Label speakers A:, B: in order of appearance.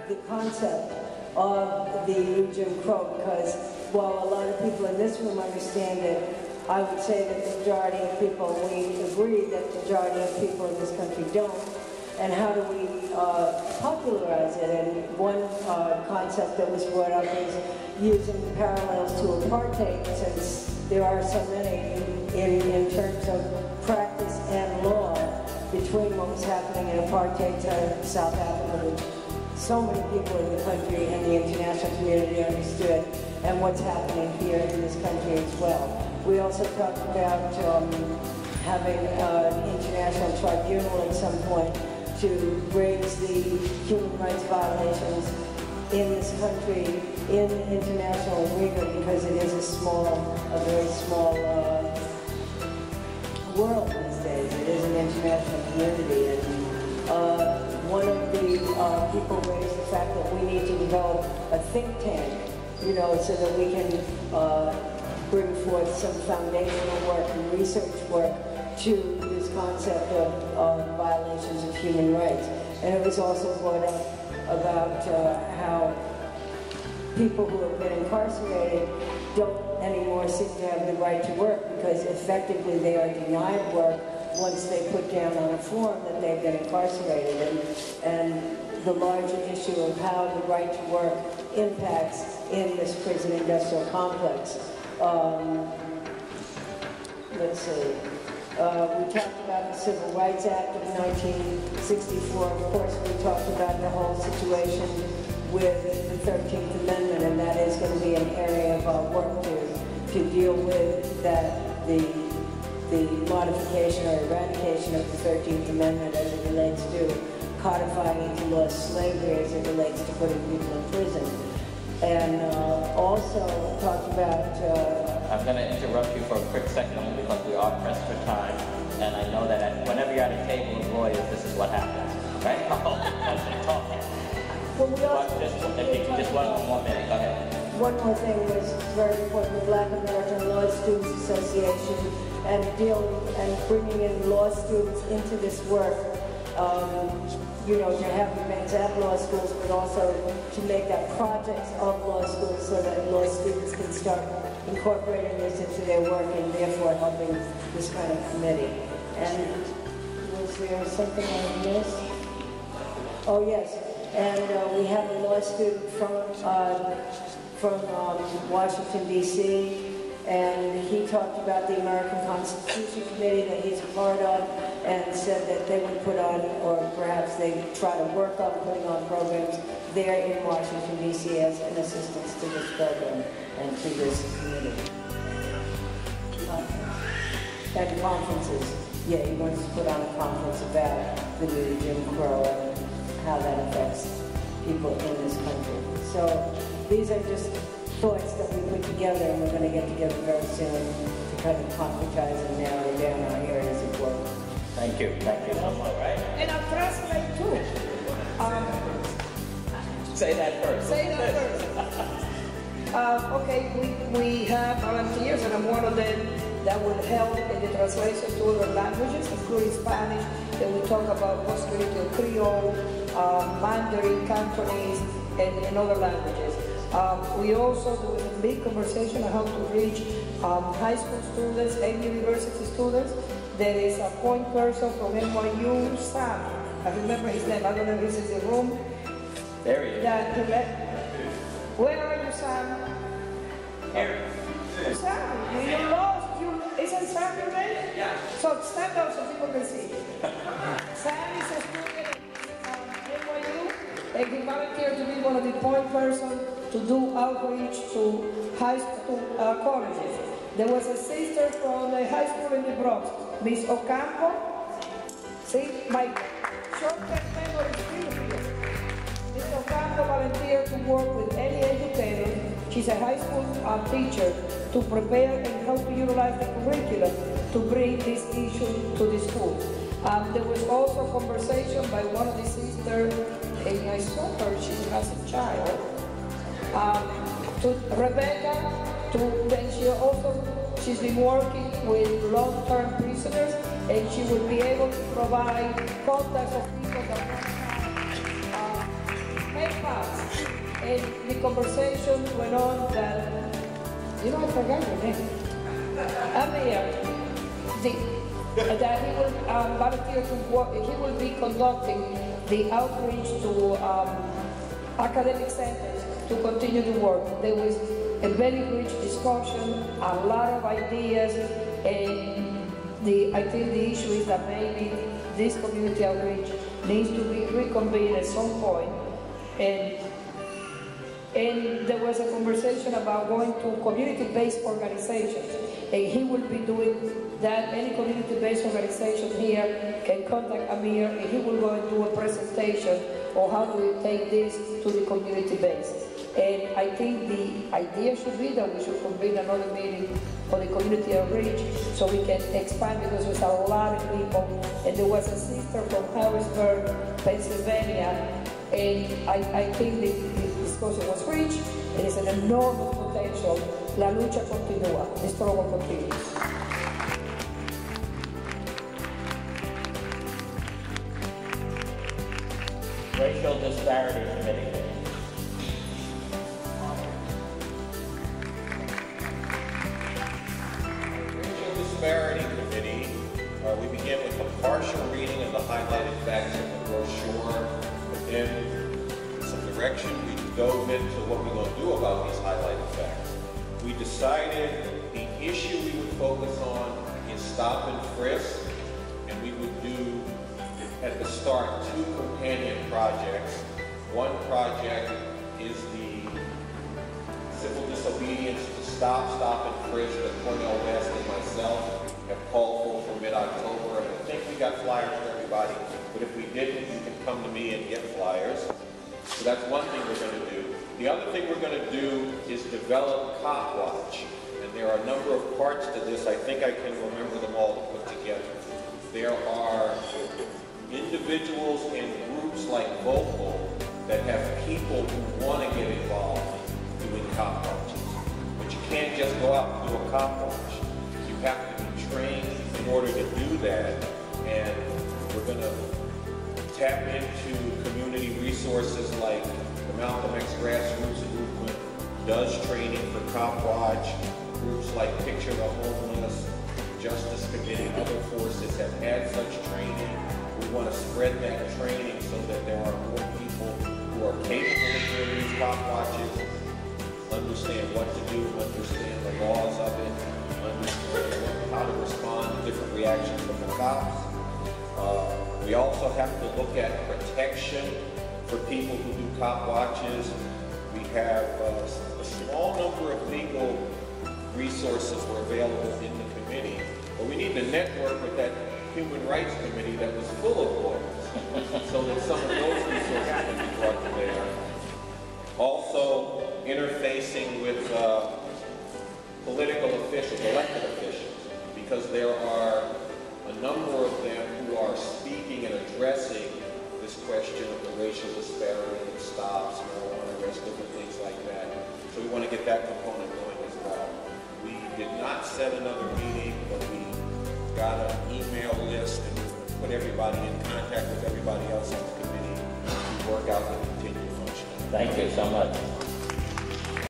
A: the concept of the new Jim Crow, because while a lot of people in this room understand it, I would say that the majority of people, we agree that the majority of people in this country don't. And how do we popularize it? And one concept that was brought up is using parallels to apartheid, since there are so many in terms of practice and law between what was happening in apartheid to South Africa, which so many people in the country and the international community understood, and what's happening here in this country as well. We also talked about having an international tribunal at some point to raise the human rights violations in this country in the international arena, because it is a very small world these days. It is an international community, and one of the people raised the fact that we need to develop a think tank, you know, so that we can bring forth some foundational work and research work to this concept of violations of human rights. And it was also brought up about how people who have been incarcerated don't anymore seem to have the right to work, because effectively they are denied work once they put down on a form that they've been incarcerated. And the larger issue of how the right to work impacts in this prison industrial complex. Let's see. We talked about the Civil Rights Act of 1964. Of course, we talked about the whole situation with the 13th Amendment, and that is going to be an area of our work to deal with that, the modification or eradication of the 13th Amendment as it relates to codifying into law slavery, as it relates to putting people in prison. And also talked about...
B: I'm going to interrupt you for a quick second only because we are pressed for time, and I know that whenever you're at a table of lawyers, this is what happens, right? Talking.
A: Well, we also
B: just one more minute, go ahead.
A: One more thing was very important, the Black American Law Students Association, and bringing in law students into this work. You know, to have events at law schools, but also to make that projects of law schools so that law students can start incorporating this into their work and therefore helping this kind of committee. And was there something I missed? Oh yes, and we have a law student from Washington, D.C., and he talked about the American Constitution Committee that he's a part of, and said that they would put on, or perhaps they try to work on putting on programs there in Washington, D.C. as an assistance to this program and to this committee. And conferences. Yeah, he wants to put on a conference about the new Jim Crow and how that affects people in this country. So these are just thoughts that we put together, and we're going to get together very soon to kind of concretize and narrow down our areas of work.
B: Thank you. Thank you. Right?
C: And I'll translate too.
B: Say that first.
C: Say that first. Okay, we have volunteers, and I'm one of them that will help in the translation to other languages, including Spanish. Then we talk about possibility of Creole, Mandarin, Cantonese, and other languages. We also do a big conversation on how to reach high school students and university students. There is a point person from NYU, Sam. I remember his name. I don't know if he's in the room.
B: There he is.
C: Where are you, Sam?
B: Here.
C: Sam, you're lost. Isn't Sam your name?
B: Yeah.
C: So stand up so people can see. Sam is a student at NYU, and he volunteered to be one of the point persons to do outreach to high school colleges. There was a sister from the high school in the Bronx, Miss Ocampo. See, my short-term memory is still here. Miss Ocampo volunteered to work with any educator. She's a high school teacher to prepare and help to utilize the curriculum to bring this issue to the school. There was also a conversation by one of the sisters, and I saw her, she has a child, to Rebecca, she's been working with long-term prisoners, and she would be able to provide contacts of people that want to make up And the conversation went on that, you know, I forgot your name. Amir, that he will volunteer to work, he will be conducting the outreach to academic centers to continue the work. There was a very rich discussion, a lot of ideas, and I think the issue is that maybe this community outreach needs to be reconvened at some point. And there was a conversation about going to community-based organizations. And he will be doing that. Any community-based organization here can contact Amir, and he will go and do a presentation on how do we take this to the community base. And I think the idea should be that we should convene another meeting for the community outreach so we can expand, because there's a lot of people. And there was a sister from Harrisburg, Pennsylvania, and I think the discussion was reached, and it's an enormous potential. La lucha continúa, the struggle continues.
B: Racial Disparity Committee.
D: Racial Disparity Committee, we begin with a partial reading of the highlighted facts in the brochure, but then some direction. We dove into what we're going to do about these highlighted facts. We decided the issue we would focus on is stop and frisk, and we would do at the start 2 companion projects. One project is the civil disobedience to stop and frisk that Cornell West and myself have called for mid-October. And I think we got flyers for everybody, but if we didn't, you can come to me and get flyers. So that's one thing we're going to do. The other thing we're going to do is develop Cop Watch. And there are a number of parts to this. I think I can remember them all to put together. There are individuals and groups like Vocal that have people who want to get involved doing cop watches. But you can't just go out and do a cop watch. You have to be trained in order to do that. And we're going to tap into community resources like the Malcolm X Grassroots Movement does training for cop watch. Groups like Picture the Homeless, Justice Committee, and other forces have had such training. We want to spread that training so that there are more people who are capable of doing these cop watches, understand what to do, understand the laws of it, understand how to respond to different reactions from the cops. We also have to look at protection for people who do cop watches. We have a small number of legal resources were available in the committee, but we need to network with that Human Rights Committee that was full of lawyers, so that some of those resources can be brought to bear. Also, interfacing with political officials, elected officials, because there are a number of them who are speaking and addressing this question of the racial disparity that stops, marijuana arrests, different things like that. So we want to get that component going as well. We did not set another meeting, but we got an email list and put everybody in contact with everybody else on the committee to work out the continued function.
B: Thank you so much.